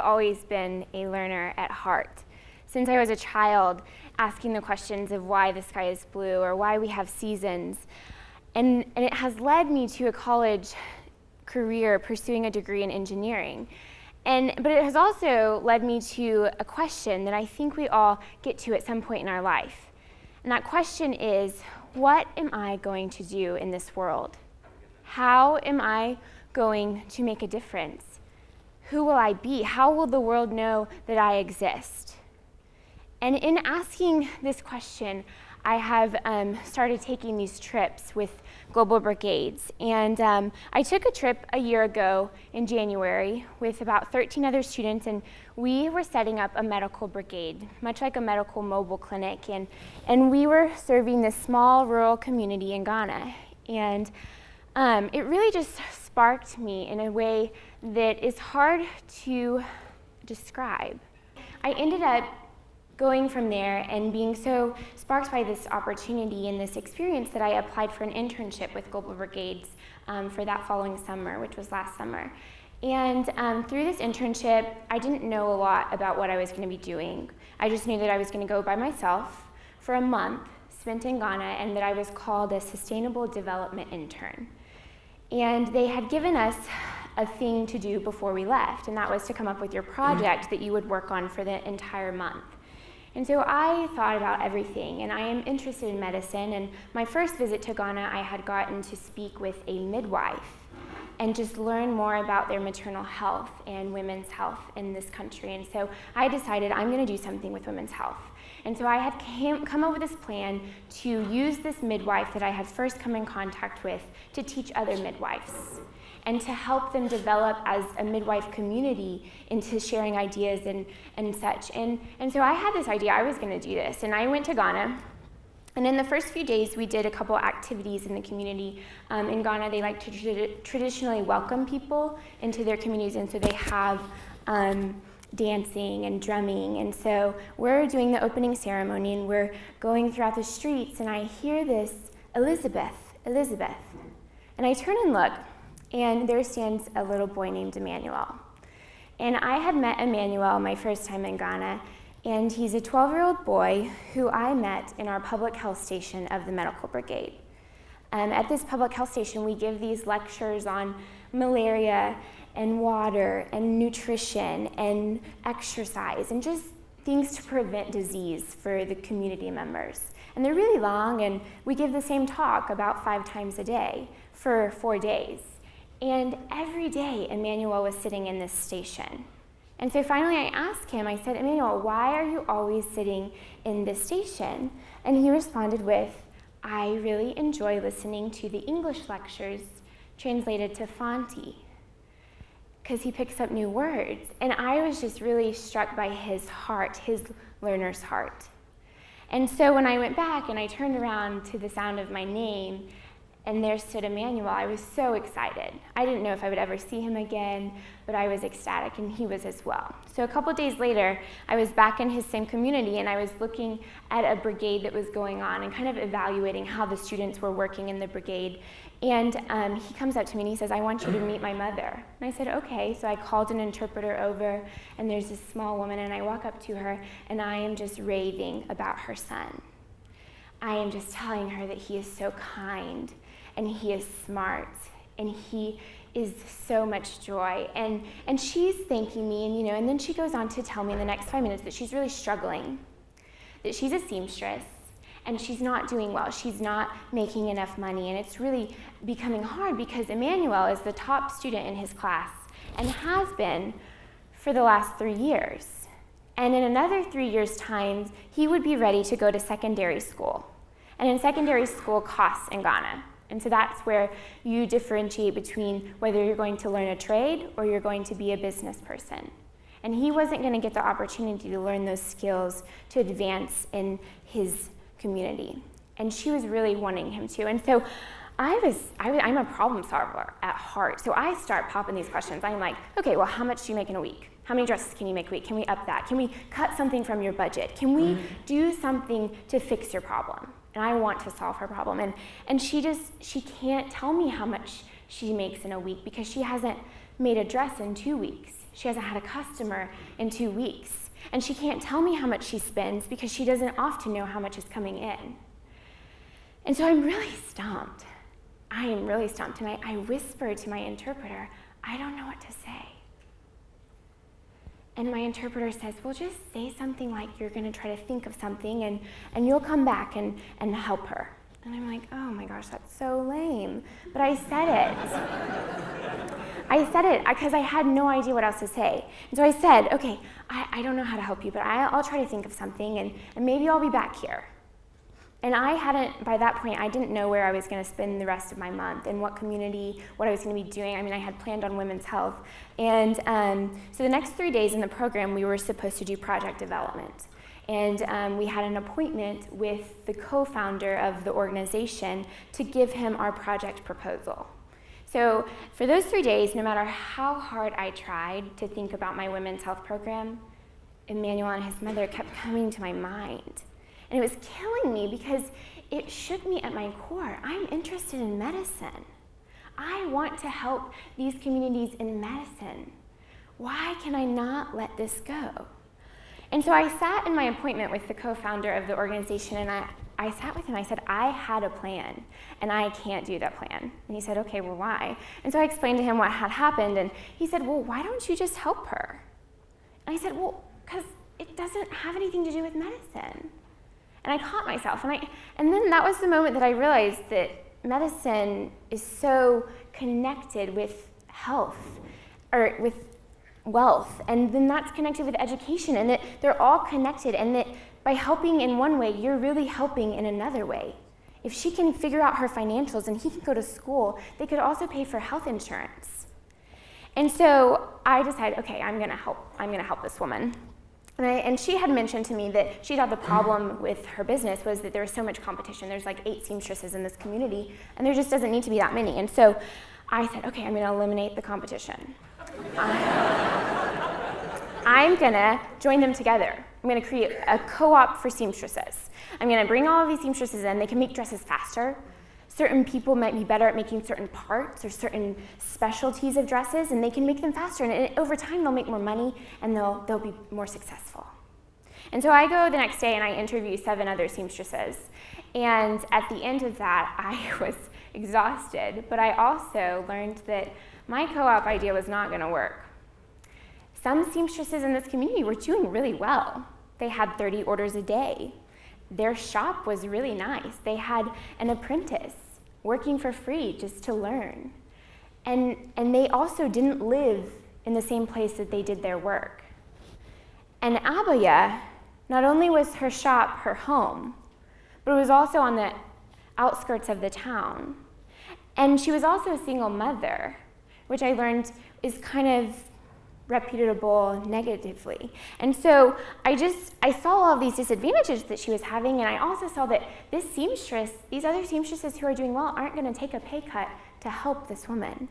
always been a learner at heart. Since I was a child, asking the questions of why the sky is blue or why we have seasons. And it has led me to a college career pursuing a degree in engineering. But it has also led me to a question that I think we all get to at some point in our life. And that question is, what am I going to do in this world? How am I going to make a difference? Who will I be? How will the world know that I exist? And in asking this question, I have started taking these trips with Global Brigades. And I took a trip a year ago in January with about 13 other students, and we were setting up a medical brigade, much like a medical mobile clinic. And we were serving this small rural community in Ghana. And it really just sparked me in a way that is hard to describe. I ended up going from there and being so sparked by this opportunity and this experience that I applied for an internship with Global Brigades for that following summer, which was last summer. And through this internship, I didn't know a lot about what I was going to be doing. I just knew that I was going to go by myself for a month spent in Ghana, and that I was called a Sustainable Development Intern. And they had given us a thing to do before we left, and that was to come up with your project that you would work on for the entire month. And so I thought about everything, and I am interested in medicine, and my first visit to Ghana, I had gotten to speak with a midwife and just learn more about their maternal health and women's health in this country. And so I decided I'm going to do something with women's health. And so I had come up with this plan to use this midwife that I had first come in contact with to teach other midwives and to help them develop as a midwife community into sharing ideas and such. And so I had this idea I was going to do this, and I went to Ghana. And in the first few days, we did a couple activities in the community. In Ghana, they like to traditionally welcome people into their communities, and so they have dancing and drumming. And so we're doing the opening ceremony, and we're going throughout the streets, and I hear this, Elizabeth, Elizabeth. And I turn and look, and there stands a little boy named Emmanuel. And I had met Emmanuel my first time in Ghana, and he's a 12-year-old boy who I met in our public health station of the medical brigade. At this public health station, we give these lectures on malaria and water and nutrition and exercise and just things to prevent disease for the community members. And they're really long, and we give the same talk about 5 times a day for 4 days. And every day, Emmanuel was sitting in this station. And so finally I asked him, I said, Emmanuel, why are you always sitting in this station? And he responded with, I really enjoy listening to the English lectures translated to Fanti, because he picks up new words. And I was just really struck by his heart, his learner's heart. And so when I went back and I turned around to the sound of my name, and there stood Emmanuel, I was so excited. I didn't know if I would ever see him again, but I was ecstatic, and he was as well. So a couple days later, I was back in his same community, and I was looking at a brigade that was going on and kind of evaluating how the students were working in the brigade. And he comes up to me and he says, I want you to meet my mother. And I said, okay. So I called an interpreter over, and there's this small woman, and I walk up to her, and I am just raving about her son. I am just telling her that he is so kind, and he is smart, and he is so much joy. And she's thanking me, and then she goes on to tell me in the next 5 minutes that she's really struggling, that she's a seamstress, and she's not doing well. She's not making enough money, and it's really becoming hard because Emmanuel is the top student in his class and has been for the last 3 years. And in another 3 years' time, he would be ready to go to secondary school. And in secondary school costs in Ghana. And so that's where you differentiate between whether you're going to learn a trade or you're going to be a business person. And he wasn't going to get the opportunity to learn those skills to advance in his community. And she was really wanting him to. And so I'm a problem solver at heart. So I start popping these questions. I'm like, okay, well, how much do you make in a week? How many dresses can you make a week? Can we up that? Can we cut something from your budget? Can we do something to fix your problem? And I want to solve her problem. And she can't tell me how much she makes in a week because she hasn't made a dress in 2 weeks. she hasn't had a customer in 2 weeks. And she can't tell me how much she spends because she doesn't often know how much is coming in. And so I'm really stumped. I am really stumped. And I whispered to my interpreter, I don't know what to say. And my interpreter says, well, just say something like you're going to try to think of something and you'll come back and help her. And I'm like, oh my gosh, that's so lame. But I said it. I said it because I had no idea what else to say. And so I said, okay, I don't know how to help you, but I'll try to think of something and maybe I'll be back here. And by that point, I didn't know where I was going to spend the rest of my month and what community, what I was going to be doing. I mean, I had planned on women's health. And so the next 3 days in the program, we were supposed to do project development. And we had an appointment with the co-founder of the organization to give him our project proposal. So for those 3 days, no matter how hard I tried to think about my women's health program, Emmanuel and his mother kept coming to my mind. And it was killing me because it shook me at my core. I'm interested in medicine. I want to help these communities in medicine. Why can I not let this go? And so I sat in my appointment with the co-founder of the organization, and I sat with him. I said, I had a plan, and I can't do that plan. And he said, okay, well, why? And so I explained to him what had happened, and he said, well, why don't you just help her? And I said, well, because it doesn't have anything to do with medicine. And I caught myself, and then that was the moment that I realized that medicine is so connected with health, or with wealth, and then that's connected with education, and that they're all connected, and that by helping in one way, you're really helping in another way. If she can figure out her financials and he can go to school, they could also pay for health insurance. And so I decided, okay, I'm gonna help this woman. And she had mentioned to me that she thought the problem with her business was that there was so much competition. There's like 8 seamstresses in this community, and there just doesn't need to be that many. And so I said, okay, I'm gonna eliminate the competition. I'm gonna join them together. I'm gonna create a co-op for seamstresses. I'm gonna bring all of these seamstresses in. They can make dresses faster. Certain people might be better at making certain parts or certain specialties of dresses, and they can make them faster. And over time, they'll make more money, and they'll be more successful. And so I go the next day, and I interview 7 other seamstresses. And at the end of that, I was exhausted, but I also learned that my co-op idea was not going to work. Some seamstresses in this community were doing really well. They had 30 orders a day. Their shop was really nice. They had an apprentice working for free just to learn. And they also didn't live in the same place that they did their work. And Abaya, not only was her shop her home, but it was also on the outskirts of the town. And she was also a single mother, which I learned is kind of reputable negatively. And so I saw all of these disadvantages that she was having, and I also saw that these other seamstresses who are doing well aren't going to take a pay cut to help this woman.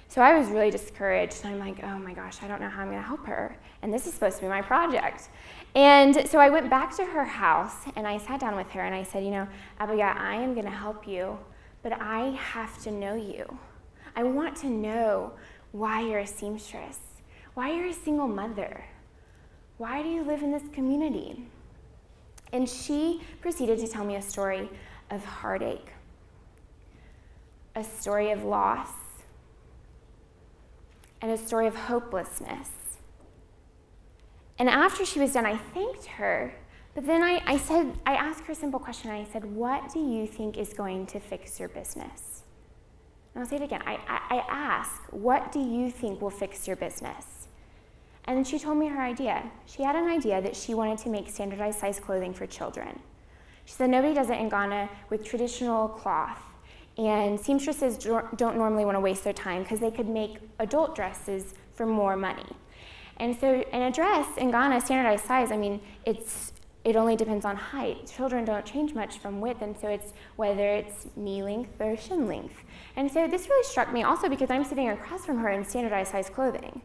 So I was really discouraged, and I'm like, oh my gosh, I don't know how I'm going to help her, and this is supposed to be my project. And so I went back to her house, and I sat down with her, and I said, Abaya, I am going to help you, but I have to know you. I want to know why you're a seamstress. Why you're a single mother? Why do you live in this community? And she proceeded to tell me a story of heartache, a story of loss, and a story of hopelessness. And after she was done, I thanked her, but then I asked her a simple question. I said, what do you think is going to fix your business? And I'll say it again. I ask, what do you think will fix your business? And she told me her idea. She had an idea that she wanted to make standardized size clothing for children. She said nobody does it in Ghana with traditional cloth, and seamstresses don't normally want to waste their time because they could make adult dresses for more money. And so in a dress in Ghana, standardized size, it only depends on height. Children don't change much from width, and so it's whether it's knee length or shin length. And so this really struck me also because I'm sitting across from her in standardized size clothing.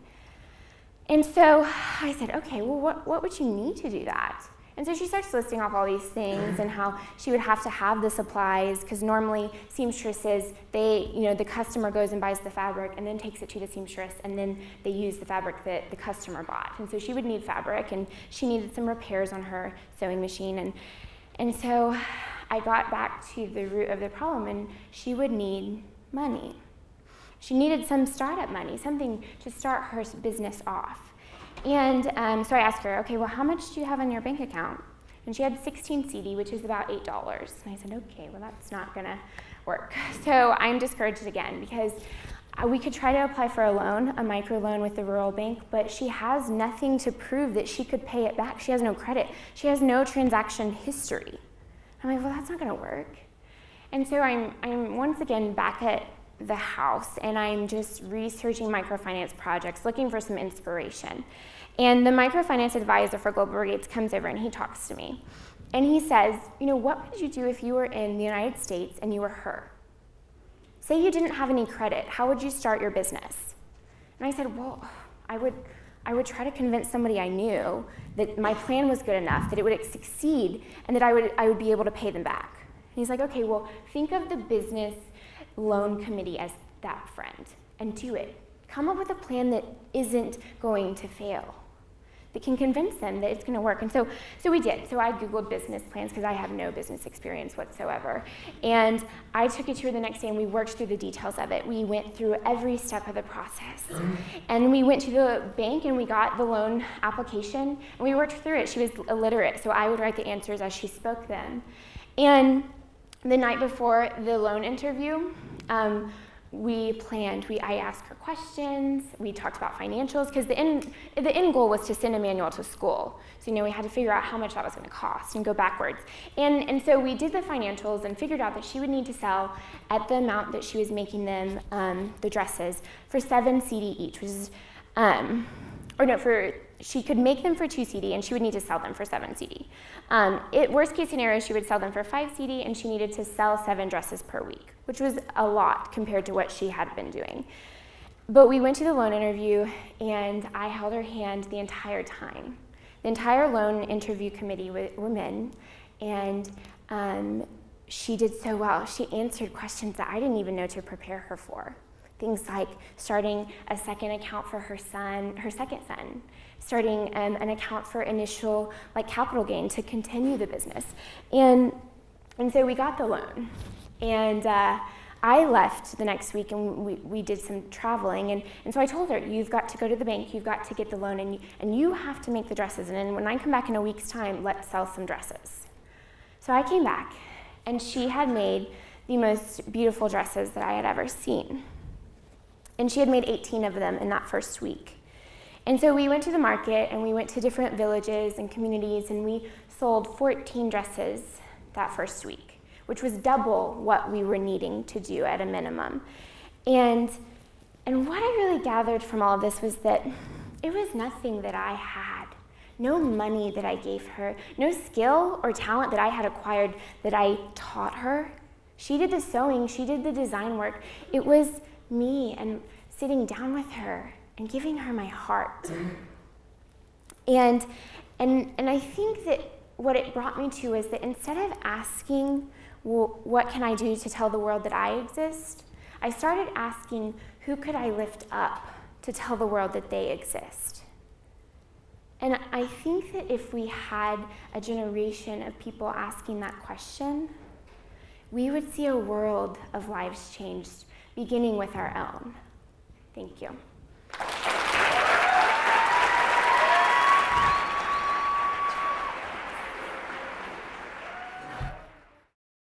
And so I said, okay, well, what would you need to do that? And so she starts listing off all these things and how she would have to have the supplies, because normally seamstresses, the customer goes and buys the fabric and then takes it to the seamstress, and then they use the fabric that the customer bought. And so she would need fabric, and she needed some repairs on her sewing machine. And so I got back to the root of the problem, and she would need money. She needed some startup money, something to start her business off. And so I asked her, okay, well, how much do you have on your bank account? And she had 16 CD, which is about $8. And I said, okay, well, that's not gonna work. So I'm discouraged again, because we could try to apply for a loan, a microloan with the rural bank, but she has nothing to prove that she could pay it back. She has no credit. She has no transaction history. I'm like, well, that's not gonna work. And so I'm once again back at the house, and I'm just researching microfinance projects, looking for some inspiration. And the microfinance advisor for Global Brigades comes over and he talks to me. And he says, what would you do if you were in the United States and you were her? Say you didn't have any credit, how would you start your business? And I said, well, I would try to convince somebody I knew that my plan was good enough, that it would succeed, and that I would be able to pay them back. And he's like, okay, well, think of the business loan committee as that friend and do it. Come up with a plan that isn't going to fail, that can convince them that it's going to work. And so we did. So I Googled business plans, because I have no business experience whatsoever. And I took it to her the next day, and we worked through the details of it. We went through every step of the process. And we went to the bank, and we got the loan application, and we worked through it. She was illiterate, so I would write the answers as she spoke them. And the night before the loan interview, I asked her questions, we talked about financials, because the end goal was to send Emmanuel to school. So, we had to figure out how much that was going to cost and go backwards. And so we did the financials and figured out that she would need to sell at the amount that she was making them, the dresses, for 7 CD each, which is, she could make them for 2 CD, and she would need to sell them for 7 CD. Worst case scenario, she would sell them for 5 CD, and she needed to sell 7 dresses per week, which was a lot compared to what she had been doing. But we went to the loan interview, and I held her hand the entire time. The entire loan interview committee were men, and she did so well. She answered questions that I didn't even know to prepare her for. Things like starting a second account for her second son, starting an account for initial capital gain to continue the business. And so we got the loan. And I left the next week, and we did some traveling. And so I told her, you've got to go to the bank, you've got to get the loan, and you have to make the dresses. And then when I come back in a week's time, let's sell some dresses. So I came back, and she had made the most beautiful dresses that I had ever seen. And she had made 18 of them in that first week. And so we went to the market, and we went to different villages and communities, and we sold 14 dresses that first week, which was double what we were needing to do at a minimum. And what I really gathered from all of this was that it was nothing that I had, no money that I gave her, no skill or talent that I had acquired that I taught her. She did the sewing, she did the design work. It was me and sitting down with her and giving her my heart. And I think that what it brought me to is that instead of asking, well, what can I do to tell the world that I exist, I started asking, who could I lift up to tell the world that they exist? And I think that if we had a generation of people asking that question, we would see a world of lives changed, beginning with our own. Thank you.